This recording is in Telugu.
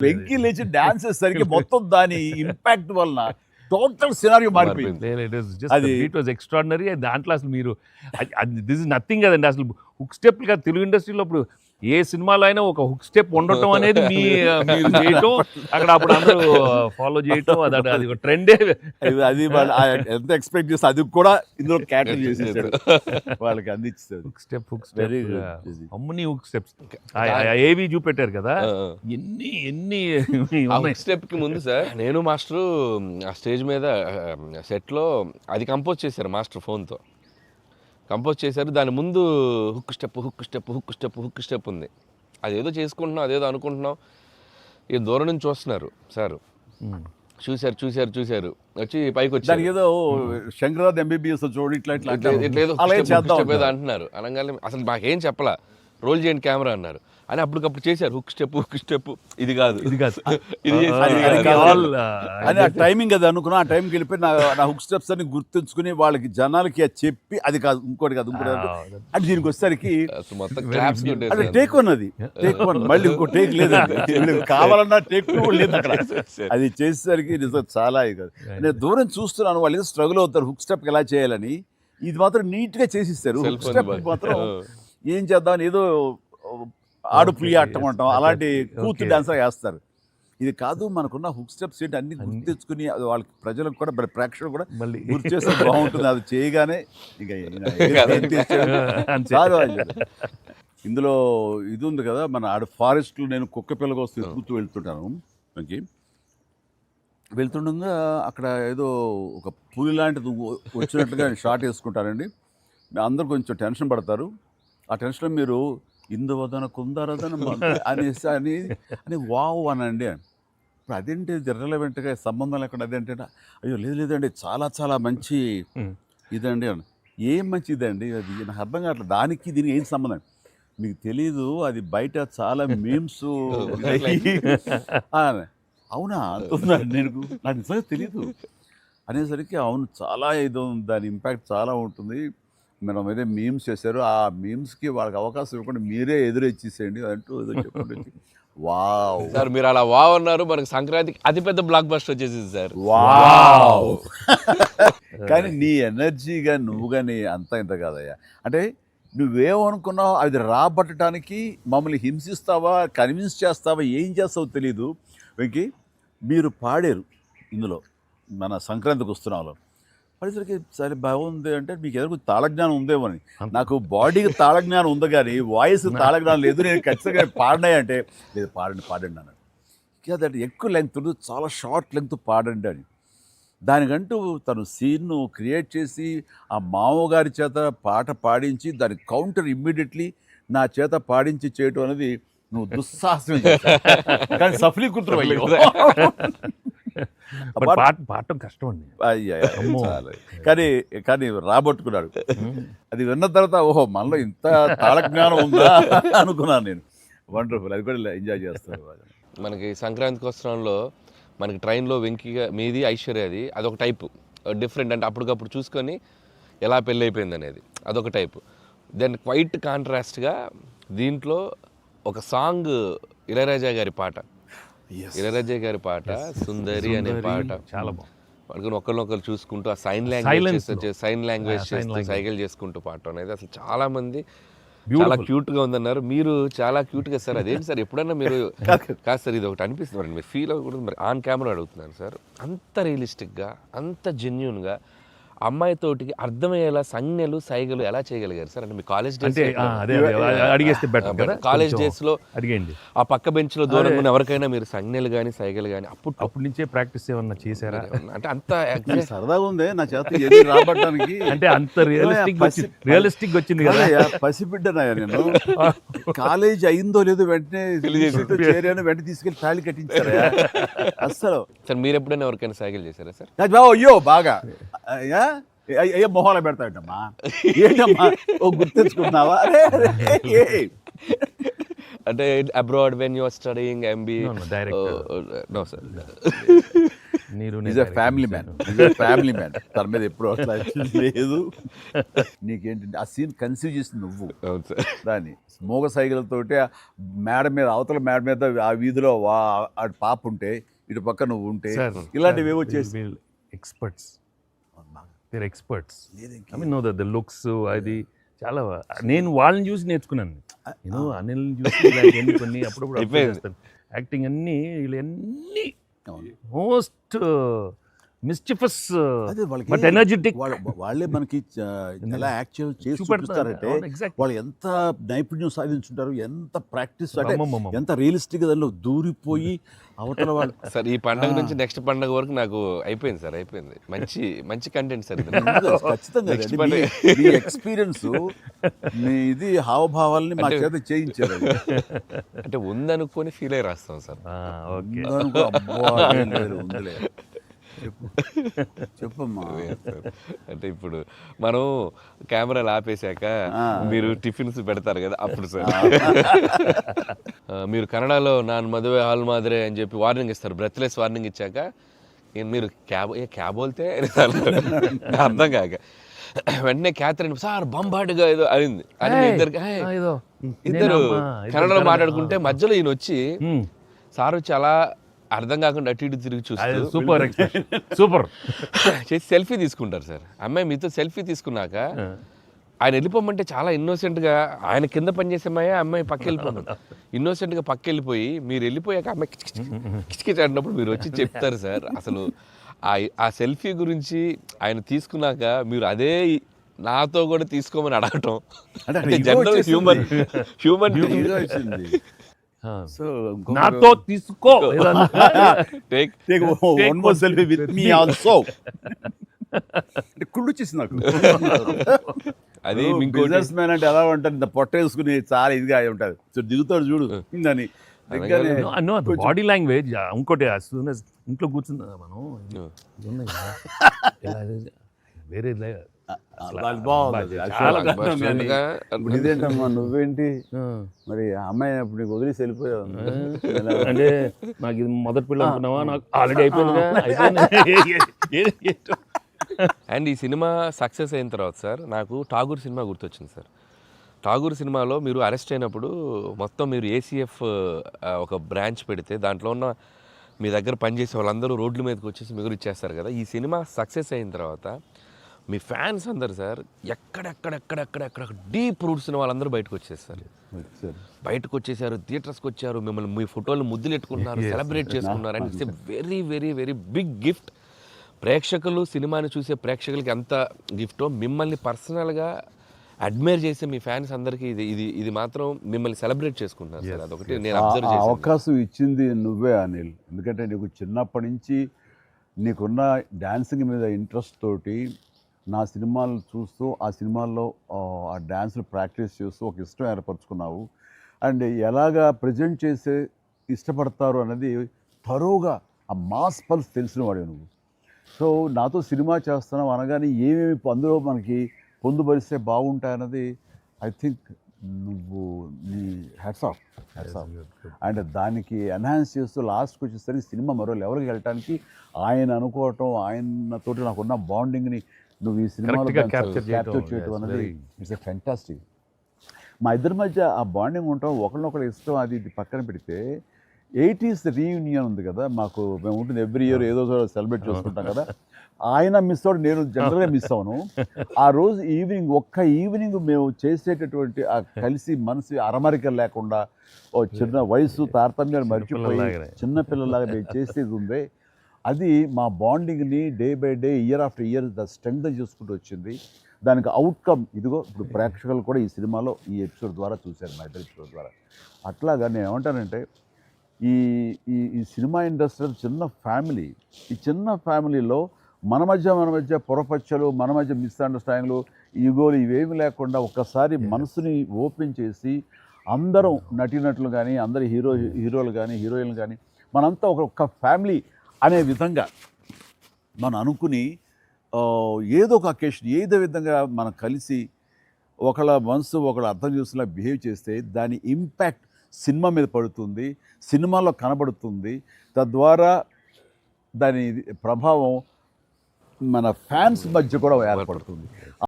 వెంకీ లేచి డాన్స్ చేసేసరికి మొత్తం దాని ఇంపాక్ట్ వలన టోటల్ సినారియో మారిపోయింది. అది ఇట్ వాజ్ ఎక్స్ట్రాడినరీ. దాంట్లో అసలు మీరు దిస్ ఇస్ నథింగ్ కదండి అసలు. హుక్ స్టెప్ కదా తెలుగు ఇండస్ట్రీలో ఇప్పుడు ఏ సినిమాలో అయినా ఒక హుక్ స్టెప్ ఉండటం అనేది మీరు చేయటం, అక్కడ అప్పుడు అందరూ ఫాలో చేయటం, అది ఒక ట్రెండే. అది వాళ్ళు ఎంత ఎక్స్పెక్ట్ చేస్తే అది కూడా ఇందులో క్యాటర్ చేసేసాడు, వాళ్ళకి అందించాడు. హుక్ స్టెప్ అమ్మని హుక్ స్టెప్స్ ఏవి చూపెట్టారు కదా, ఎన్ని స్టెప్ కి ముందు సార్ నేను మాస్టరు ఆ స్టేజ్ మీద సెట్ లో అది కంపోజ్ చేశారు మాస్టర్ ఫోన్తో కంపోజ్ చేశారు. దాని ముందు హుక్ స్టెప్ ఉంది. అదేదో చేసుకుంటున్నాం, అదేదో అనుకుంటున్నాం. ఈ దూరం నుంచి చూస్తున్నారు సార్, చూశారు వచ్చి పైకి వచ్చి ఏదో శంకరాద్ ఎంబీబీఎస్ చూడు ఇట్లా ఏదో అంటున్నారు. అనగానే అసలు మాకేం చెప్పలా, రోల్ చేయండి కెమెరా అన్నారు. అని అప్పటికప్పుడు చేశారు హుక్ స్టెప్. ఇది కాదు అని ఆ టైమింగ్ అది అనుకున్నా. ఆ టైంకి వెళ్ళిపోయి నా హుక్ స్టెప్స్ అని గుర్తుంచుకుని వాళ్ళకి జనాలకి చెప్పి అది కాదు ఇంకోటి కాదు అంటే దీనికి వచ్చేసరికి అంటే టేక్ వన్, టేక్ వన్, మళ్ళీ ఇంకో టేక్ లేదండి, కావాలన్నా టేక్ టూ లేదు అక్కడ. అది చేసేసరికి నిజం చాలా కాదు. నేను దూరం చూస్తున్నాను, వాళ్ళు ఏదో స్ట్రగుల్ అవుతారు హుక్ స్టెప్ ఎలా చేయాలని. ఇది మాత్రం నీట్గా చేసిస్తారు. హుక్ స్టెప్ మాత్రం ఏం చేద్దామని ఏదో ఆడు పులి ఆటం అంటాం అలాంటి కూతు డాన్స్ వేస్తారు. ఇది కాదు, మనకున్న హుక్ స్టెప్స్ ఏంటి అన్ని గుర్తు తెచ్చుకుని వాళ్ళకి ప్రజలకు కూడా ప్రేక్షకులు కూడా గుర్తు చేస్తే బాగుంటుంది. అది చేయగానే ఇక ఇందులో ఇది ఉంది కదా, మన ఆడ ఫారెస్ట్లో నేను కుక్క పిల్లగా వస్తే కూతూ వెళ్తుంటాను. మనకి వెళ్తుండగా అక్కడ ఏదో ఒక పులి లాంటిది వచ్చినట్టుగా షాట్ వేసుకుంటారండి. అందరూ కొంచెం టెన్షన్ పడతారు. ఆ టెన్షన్లో మీరు ఇందువదన కుందరదన అనేసి అని వావ్ అనండి. ఇప్పుడు అదేంటి ఇర్రెలవెంట్గా సంబంధం లేకుండా అదేంటే అయ్యో లేదండి చాలా చాలా మంచి ఇదండి అని. ఏం మంచి ఇదండి అది నాకు అర్థం కావట్లేదు, దానికి దీనికి ఏం సంబంధం మీకు తెలీదు. అది బయట చాలా మీమ్స్ అవునా అంటున్నాను నేను, నాకు నిజంగా తెలీదు అనేసరికి అవును చాలా ఇది దాని ఇంపాక్ట్ చాలా ఉంటుంది. మనం ఏదో మీమ్స్ చేశారు, ఆ మీమ్స్కి వాళ్ళకి అవకాశం ఇవ్వకుండా మీరే ఎదురొచ్చేసేయండి అంటూ ఏదో చెప్పండి. వావ్ సార్ మీరు అలా వావ్ అన్నారు, మనకి సంక్రాంతికి అతిపెద్ద బ్లాక్ బస్టర్ వచ్చేసింది సార్. వావ్ కానీ నీ ఎనర్జీగా నువ్వు కానీ అంత ఇంత కాదయ్యా. అంటే నువ్వేమనుకున్నావు అది రాబట్టడానికి మమ్మల్ని హింసిస్తావా, కన్విన్స్ చేస్తావా, ఏం చేస్తావో తెలీదు. వెంకీ మీరు పాడారు ఇందులో మన సంక్రాంతికి వస్తున్నాలో పరిసరికి సరే బాగుంది అంటే మీకు ఏదో తాళజ్ఞానం ఉందేమో అని. నాకు బాడీకి తాళజ్ఞానం ఉంది కానీ వాయిస్ తాళజ్ఞానం లేదు. నేను ఖచ్చితంగా పాడినాయి అంటే లేదు పాడండి అన్నాడు. కాదంటే ఎక్కువ లెంగ్త్ చాలా షార్ట్ లెంగ్త్ పాడండి అని. దానికంటూ తను సీన్ను క్రియేట్ చేసి ఆ మామగారి చేత పాట పాడించి దాని కౌంటర్ ఇమ్మీడియట్లీ నా చేత పాడించి చేయటం అనేది నువ్వు దుస్సాహసం కానీ సఫలీకృతం. పాడటం కష్టం అండి, కానీ రాబట్టుకున్నాడు. అది విన్న తర్వాత ఓహో మనలో ఇంత తాళజ్ఞానం ఉందా అనుకున్నాను నేను. వండర్ఫుల్, అది కూడా ఎంజాయ్ చేస్తాను. మనకి సంక్రాంతికి వస్త్రంలో మనకి ట్రైన్లో వెంకీగా మీది ఐశ్వర్యది అదొక టైపు డిఫరెంట్, అంటే అప్పటికప్పుడు చూసుకొని ఎలా పెళ్ళి అయిపోయింది అనేది అదొక టైపు. దెన్ క్వైట్ కాంట్రాస్ట్గా దీంట్లో ఒక సాంగ్ ఇళయరాజా గారి పాట సుందరి అనే పాట చాలా బాగుంది. వాళ్ళకి ఒకరినొకరు చూసుకుంటూ ఆ సైన్ లాంగ్వేజ్ చేస్తూ సైకిల్ చేసుకుంటూ పాట అనేది అసలు చాలా మంది చాలా క్యూట్ గా ఉందన్నారు. మీరు చాలా క్యూట్ గా సార్ అదేంటి సార్ ఎప్పుడన్నా మీరు కాదు సార్ ఇది ఒకటి అనిపిస్తుంది మీరు ఫీల్ అవ్వకూడదు మరి ఆన్ కెమెరా అడుగుతున్నాను సార్. అంత రియలిస్టిక్ గా అంత జెన్యూన్ గా అమ్మాయితోటికి అర్థమయ్యేలా సంజ్ఞలు సైగలు ఎలా చేయగలిగారు సార్? అంటే మీ కాలేజ్ కాలేజ్ డేస్ లో అడిగండి ఆ పక్క బెంచ్ లో దూరంగా ఎవరికైనా మీరు సంజ్ఞలు కానీ సైగలు కానీ అప్పటి నుంచే ప్రాక్టీస్ ఏమన్నా చేశారా? అంటే అంత సరదాగా ఉంది నా చేత రాబట్టడానికి. అంటే అంత రియలిస్టిక్ వచ్చింది కదా. పసిబిడ్డనాయా నేను, కాలేజ్ అయిందో లేదో వెంటనే చేరాను, వెంటనే తీసుకెళ్లి తాళి కట్టించారా అసలు. సార్ మీరు ఎప్పుడైనా ఎవరికైనా సైకిల్ చేశారా సార్? అయ్యో బాగా ఏ మొహాలు పెడతాడమ్మా, ఏంటమ్మా ఓ గుర్తించుకున్నావా? అంటే abroad when you are studying MBA? No sir. Is a family man, family man. తన మీద ఎప్పుడు అట్లా లేదు. నీకేంటంటే ఆ సీన్ కన్సీవ్ చేసింది నువ్వు. అవును సార్. దాన్ని మోగ సైకిల్తోటి మేడ మీద, అవతల మేడ మీద ఆ వీధిలో ఆ పాప ఉంటే, ఇటు పక్క నువ్వు ఉంటే, ఇలాంటివి ఏవో చేసి experts, I mean know the looks అది చాలా. నేను వాళ్ళని చూసి నేర్చుకున్నాను. నేను అనిల్ని చూసి ఇలాంటివన్నీ కొన్ని అప్పుడప్పుడు observe చేస్తాను. యాక్టింగ్ అన్నీ వీళ్ళన్నీ మోస్ట్ మిస్చిఫస్ అదే వాళ్ళకి బట్ ఎనర్జెటిక్. వాళ్ళే మనకి ఎలా యాక్ట్ చేసి చూపిస్తారంటే వాళ్ళు ఎంత నైపుణ్యం సాధించుంటారు, ఎంత ప్రాక్టీస్, అంటే ఎంత రియలిస్టిక్ దానిలో దూరిపోయి అవతల వాళ్ళు. సార్ ఈ పండుగ నుంచి నెక్స్ట్ పండుగ వరకు నాకు అయిపోయింది సార్, అయిపోయింది. మంచి మంచి కంటెంట్ సార్ ఇది. ఖచ్చితంగా మీ ఎక్స్పీరియన్స్, మీ ఇది హావభావాలని మా చేత చేయించారు. అంటే ఉందనుకొని ఫీల్ అయ్యి రాస్తాం సార్. ఉందిలే, చెప్పమ్మా. అంటే ఇప్పుడు మనం కెమెరాలు ఆపేశాక మీరు టిఫిన్స్ పెడతారు కదా, అప్పుడు సార్ మీరు కన్నడలో నాన్ మదువే హాల్ మాదిరే అని చెప్పి వార్నింగ్ ఇస్తారు. బ్రెత్లెస్ వార్నింగ్ ఇచ్చాక మీరు క్యాబ్ బోల్తే అర్థం కాక వెంటనే క్యాథరిన్ సార్ బంబాటుగా ఏదో అయింది అని ఇద్దరు కన్నడలో మాట్లాడుకుంటే మధ్యలో ఈయన వచ్చి సార్ వచ్చి అలా అర్థం కాకుండా అటు ఇటు తిరిగి చూస్తారు. సూపర్ చేసి సెల్ఫీ తీసుకుంటారు సార్. అమ్మాయి మీతో సెల్ఫీ తీసుకున్నాక ఆయన వెళ్ళిపోమంటే చాలా ఇన్నోసెంట్గా, ఆయన కింద పనిచేసే అమ్మాయి పక్క వెళ్ళిపోతుంది. ఇన్నోసెంట్గా పక్క వెళ్ళిపోయి మీరు వెళ్ళిపోయాక అమ్మాయి కిచకిచ అంటున్నప్పుడు మీరు వచ్చి చెప్తారు సార్. అసలు ఆ సెల్ఫీ గురించి ఆయన తీసుకున్నాక మీరు అదే నాతో కూడా తీసుకోమని అడగటం అంటే జనరల్ హ్యూమన్ సో నాతో తీసుకో, సెల్ఫీ విత్ మీ ఆల్సో. కుళ్ళు వచ్చేసి నాకు. అది బిజినెస్ మ్యాన్ అంటే ఎలా ఉంటుంది, ఇంత పొట్ట వేసుకుని చాలా ఇదిగా ఉంటుంది. సో దిగుతాడు చూడు అని బాడీ లాంగ్వేజ్. ఇంకోటి ఇంట్లో కూర్చుందా మనం వేరే ఇదేంటమ్మా నువ్వేంటి మరి అమ్మాయి అప్పుడు నీకు వదిలేసి వెళ్ళిపోయావు అంటే నాకు ఇది మొదటి పిల్ల అనుకున్నావా, నాకు ఆల్రెడీ అయిపోయింది. అండ్ ఈ సినిమా సక్సెస్ అయిన తర్వాత సార్ నాకు ఠాగూర్ సినిమా గుర్తొచ్చింది సార్. ఠాగూర్ సినిమాలో మీరు అరెస్ట్ అయినప్పుడు మొత్తం మీరు ఏసీఎఫ్ ఒక బ్రాంచ్ పెడితే దాంట్లో ఉన్న మీ దగ్గర పనిచేసే వాళ్ళందరూ రోడ్ల మీదకి వచ్చేసి మిగులు ఇచ్చేస్తారు కదా. ఈ సినిమా సక్సెస్ అయిన తర్వాత మీ ఫ్యాన్స్ అందరు సార్ ఎక్కడెక్కడెక్కడెక్కడెక్కడ డీప్ రూట్స్ వాళ్ళందరూ బయటకు వచ్చేసారు, థియేటర్స్కి వచ్చారు, మిమ్మల్ని మీ ఫోటోలు ముద్దులు ఎట్టుకున్నారు, సెలబ్రేట్ చేసుకున్నారు. And it's a very very very big gift. ప్రేక్షకులు సినిమాని చూసే ప్రేక్షకులకి ఎంత గిఫ్టో మిమ్మల్ని పర్సనల్గా అడ్మైర్ చేసే మీ ఫ్యాన్స్ అందరికీ ఇది మాత్రం మిమ్మల్ని సెలబ్రేట్ చేసుకుంటున్నారు సార్. అదొకటి నేను అబ్జర్వ్ చేశాను. అవకాశం ఇచ్చింది నువ్వే అనిల్. ఎందుకంటే నీకు చిన్నప్పటి నుంచి నీకున్న డ్యాన్సింగ్ మీద ఇంట్రెస్ట్ తోటి నా సినిమాలు చూస్తూ ఆ సినిమాల్లో ఆ డ్యాన్స్లు ప్రాక్టీస్ చేస్తూ ఒక ఇష్టం ఏర్పరచుకున్నావు. అండ్ ఎలాగా ప్రజెంట్ చేసే ఇష్టపడతారు అనేది తరోగా ఆ మాస్ పల్స్ తెలిసిన వాడే నువ్వు. సో నాతో సినిమా చేస్తున్నావు అనగానే ఏమేమి అందులో మనకి పొందుపరిస్తే బాగుంటాయన్నది ఐ థింక్ నువ్వు నీ హ్యాట్స్ ఆఫ్. అండ్ దానికి ఎన్హాన్స్ చేస్తూ లాస్ట్కి వచ్చేసరికి సినిమా మరో లెవెల్కి వెళ్ళటానికి ఆయన అనుకోవటం, ఆయనతోటి నాకున్న బాండింగ్ని నువ్వు ఈ సినిమాలో క్యాప్చర్ చేయటం అనేది ఇట్స్ ఎ ఫ్యాంటాస్టిక్. మా ఇద్దరి మధ్య ఆ బాండింగ్ ఉండటం, ఒకరినొకరు ఇష్టం, అది ఇది పక్కన పెడితే 80s రీయూనియన్ ఉంది కదా మాకు, మేము ఉంటుంది ఎవ్రీ ఇయర్ ఏదో సెలబ్రేట్ చేసుకుంటాం కదా. ఆయన మిస్ అవుట్, నేను జనరల్గా మిస్ అవును. ఆ రోజు ఒక్క ఈవినింగ్ మేము చేసేటటువంటి ఆ కలిసి మనసు అరమరికలు లేకుండా ఓ చిన్న వయసు తారతమ్యాలు మర్చిపోయి చిన్నపిల్లలాగా మేము చేసేది ఉందే, అది మా బాండింగ్ని day by day year after year strength చేసుకుంటూ వచ్చింది. దానికి అవుట్కమ్ ఇదిగో ఇప్పుడు ప్రేక్షకులు కూడా ఈ సినిమాలో ఈ ఎపిసోడ్ ద్వారా చూశారు, మా ఇద్దరు ఎపిసోడ్ ద్వారా. అట్లాగా నేను ఏమంటానంటే ఈ ఈ సినిమా ఇండస్ట్రీ చిన్న ఫ్యామిలీ. ఈ చిన్న ఫ్యామిలీలో మన మధ్య పొరపచ్చలు, మన మధ్య మిస్అండర్స్టాండింగ్లు, ఈగోలు ఇవేమి లేకుండా ఒక్కసారి మనసుని ఓపెన్ చేసి అందరం నటీనటులు కానీ, అందరు హీరోలు కానీ, హీరోయిన్లు కానీ మనంతా ఒక ఫ్యామిలీ అనే విధంగా మనం అనుకుని ఏదో ఒక అకేషన్ ఏదో విధంగా మనం కలిసి ఒకళ్ళ మనసు ఒకళ్ళు అర్థం చేసుకునేలా బిహేవ్ చేస్తే దాని ఇంపాక్ట్ సినిమా మీద పడుతుంది, సినిమాలో కనబడుతుంది. తద్వారా దాని ప్రభావం మన ఫ్యాన్స్ మధ్య కూడా ఏర్పడుతుంది.